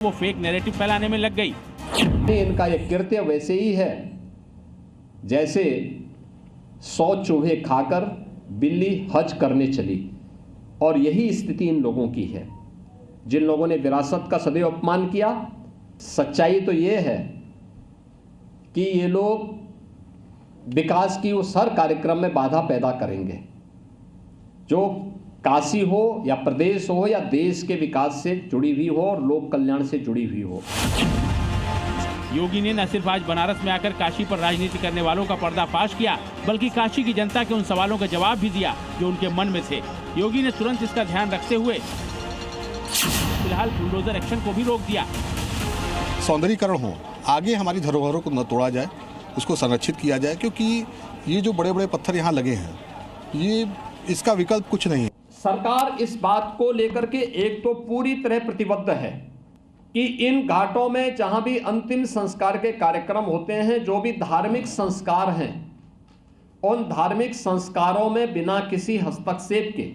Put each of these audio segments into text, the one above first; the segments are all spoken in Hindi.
वो फेक नैरेटिव फैलाने में लग गई। इनका यह कृत्य वैसे ही है जैसे 100 चूहे खाकर बिल्ली हज करने चली, और यही स्थिति इन लोगों की है जिन लोगों ने विरासत का सदैव अपमान किया। सच्चाई तो ये है कि ये लोग विकास की उस हर कार्यक्रम में बाधा पैदा करेंगे जो काशी हो या प्रदेश हो या देश के विकास से जुड़ी हुई हो और लोक कल्याण से जुड़ी हुई हो। योगी ने न सिर्फ आज बनारस में आकर काशी पर राजनीति करने वालों का पर्दाफाश किया, बल्कि काशी की जनता के उन सवालों का जवाब भी दिया जो उनके मन में थे। योगी ने तुरंत इसका ध्यान रखते हुए फिलहाल बुलडोजर एक्शन को भी रोक दिया। सौंदर्यीकरण हो, आगे हमारी धरोहरों को न तोड़ा जाए, उसको संरक्षित किया जाए, क्योंकि ये जो बड़े बड़े पत्थर यहाँ लगे हैं, ये इसका विकल्प कुछ नहीं है। सरकार इस बात को लेकर के एक तो पूरी तरह प्रतिबद्ध है कि इन घाटों में जहां भी अंतिम संस्कार के कार्यक्रम होते हैं, जो भी धार्मिक संस्कार हैं, उन धार्मिक संस्कारों में बिना किसी हस्तक्षेप के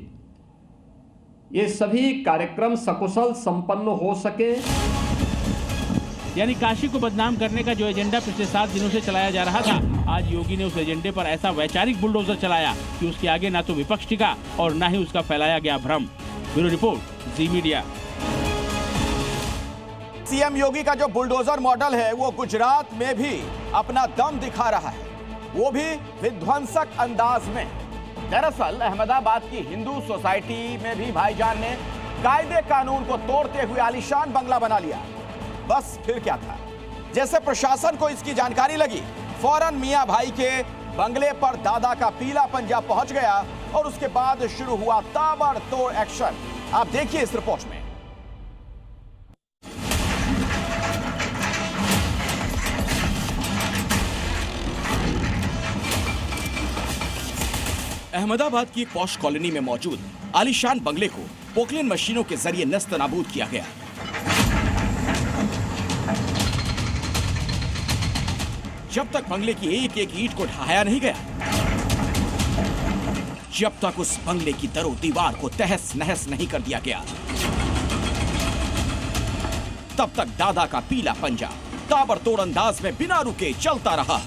ये सभी कार्यक्रम सकुशल संपन्न हो सके। यानी काशी को बदनाम करने का जो एजेंडा पिछले 7 दिनों से चलाया जा रहा था, आज योगी ने उस एजेंडे पर ऐसा वैचारिक बुलडोजर चलाया कि उसके आगे ना तो विपक्ष टिका और ना ही उसका फैलाया गया भ्रम। ब्यूरो रिपोर्ट, जी मीडिया। सीएम योगी का जो बुलडोजर मॉडल है वो गुजरात में भी अपना दम दिखा रहा है, वो भी विध्वंसक अंदाज में। दरअसल अहमदाबाद की हिंदू सोसाइटी में भी भाईजान ने कायदे कानून को तोड़ते हुए आलीशान बंगला बना लिया। बस फिर क्या था, जैसे प्रशासन को इसकी जानकारी लगी, फौरन मियां भाई के बंगले पर दादा का पीला पंजा पहुंच गया और उसके बाद शुरू हुआ ताबड़तोड़ एक्शन। आप देखिए इस रिपोर्ट में। अहमदाबाद की एक पॉश कॉलोनी में मौजूद आलीशान बंगले को पोकलेन मशीनों के जरिए नस्त नाबूद किया गया। जब तक बंगले की एक एक ईंट को ढहाया नहीं गया, जब तक उस बंगले की दरो दीवार को तहस नहस नहीं कर दिया गया, तब तक दादा का पीला पंजा ताबड़तोड़ अंदाज में बिना रुके चलता रहा।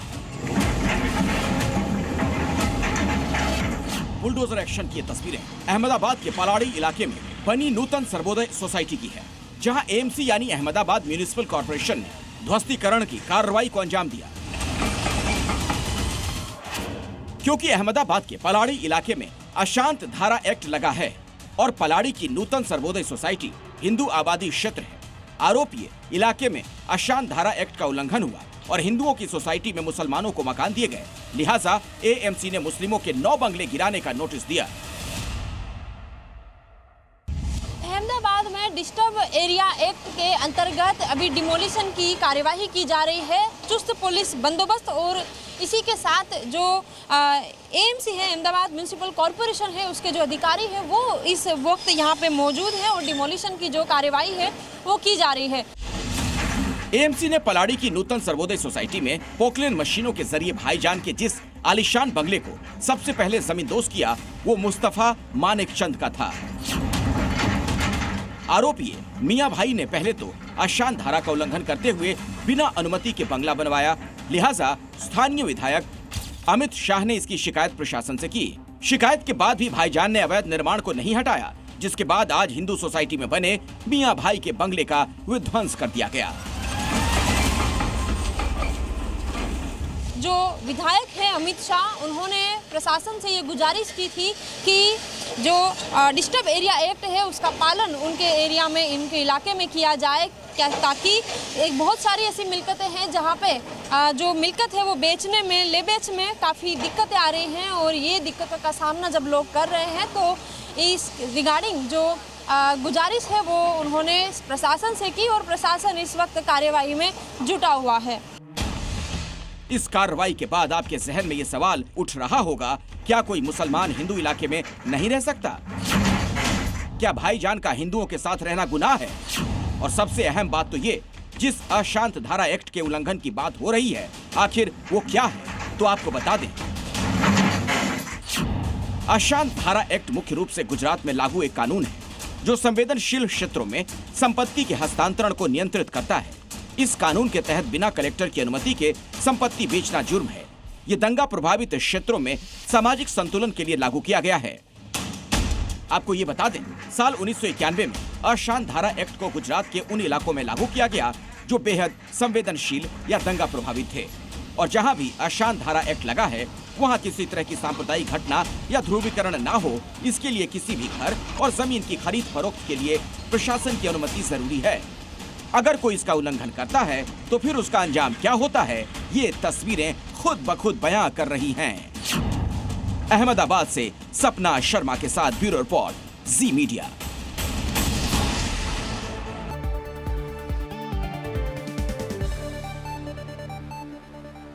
बुलडोजर एक्शन की तस्वीरें अहमदाबाद के पलाड़ी इलाके में बनी नूतन सर्वोदय सोसाइटी की है, जहां एएमसी यानी अहमदाबाद म्युनिसिपल कॉर्पोरेशन ने ध्वस्तीकरण की कार्रवाई को अंजाम दिया। क्योंकि अहमदाबाद के पलाड़ी इलाके में अशांत धारा एक्ट लगा है और पलाड़ी की नूतन सर्वोदय सोसाइटी हिंदू आबादी क्षेत्र है, आरोपी इलाके में अशांत धारा एक्ट का उल्लंघन हुआ और हिंदुओं की सोसाइटी में मुसलमानों को मकान दिए गए। लिहाजा एएमसी ने मुस्लिमों के 9 बंगले गिराने का नोटिस दिया। अहमदाबाद में डिस्टर्ब एरिया एक्ट के अंतर्गत अभी डिमोलिशन की कार्यवाही की जा रही है। चुस्त पुलिस बंदोबस्त और इसी के साथ जो एएमसी है, अहमदाबाद म्युनिसिपल कॉर्पोरेशन है, उसके जो अधिकारी हैं वो इस वक्त यहाँ पे मौजूद हैं और डिमोलिशन की जो कार्यवाही है वो की जा रही है। एएमसी ने पलाड़ी की नूतन सर्वोदय सोसाइटी में पोकलेन मशीनों के जरिए भाईजान के जिस आलीशान बंगले को सबसे पहले जमींदोज किया, वो मुस्तफा मानिक चंद का था। आरोपी मियां भाई ने पहले तो अशांत धारा का उल्लंघन करते हुए बिना अनुमति के बंगला बनवाया। लिहाजा स्थानीय विधायक अमित शाह ने इसकी शिकायत प्रशासन से की। शिकायत के बाद भी भाईजान ने अवैध निर्माण को नहीं हटाया, जिसके बाद आज हिंदू सोसाइटी में बने मियां भाई के बंगले का विध्वंस कर दिया गया। जो विधायक हैं अमित शाह, उन्होंने प्रशासन से ये गुजारिश की थी कि जो डिस्टर्ब एरिया एक्ट है उसका पालन उनके एरिया में, इनके इलाके में किया जाए, ताकि एक बहुत सारी ऐसी मिलकतें हैं जहाँ पे जो मिलकत है वो बेचने में, ले बेच में काफ़ी दिक्कतें आ रही हैं और ये दिक्कतों का सामना जब लोग कर रहे हैं तो इस रिगार्डिंग जो गुजारिश है वो उन्होंने प्रशासन से की और प्रशासन इस वक्त कार्यवाही में जुटा हुआ है। इस कार्रवाई के बाद आपके जहन में ये सवाल उठ रहा होगा, क्या कोई मुसलमान हिंदू इलाके में नहीं रह सकता? क्या भाईजान का हिंदुओं के साथ रहना गुनाह है? और सबसे अहम बात तो ये, जिस अशांत धारा एक्ट के उल्लंघन की बात हो रही है, आखिर वो क्या है? तो आपको बता दें, अशांत धारा एक्ट मुख्य रूप से गुजरात में लागू एक कानून है जो संवेदनशील क्षेत्रों में संपत्ति के हस्तांतरण को नियंत्रित करता है। इस कानून के तहत बिना कलेक्टर की अनुमति के संपत्ति बेचना जुर्म है। ये दंगा प्रभावित क्षेत्रों में सामाजिक संतुलन के लिए लागू किया गया है। आपको ये बता दें, साल 1991 में अशांत धारा एक्ट को गुजरात के उन इलाकों में लागू किया गया जो बेहद संवेदनशील या दंगा प्रभावित थे, और जहां भी अशांत धारा एक्ट लगा है वहां किसी तरह की सांप्रदायिक घटना या ध्रुवीकरण ना हो, इसके लिए किसी भी घर और जमीन की खरीद फरोख्त के लिए प्रशासन की अनुमति जरूरी है। अगर कोई इसका उल्लंघन करता है तो फिर उसका अंजाम क्या होता है, ये तस्वीरें खुद ब खुद बयां कर रही हैं। अहमदाबाद से सपना शर्मा के साथ ब्यूरो रिपोर्ट, जी मीडिया।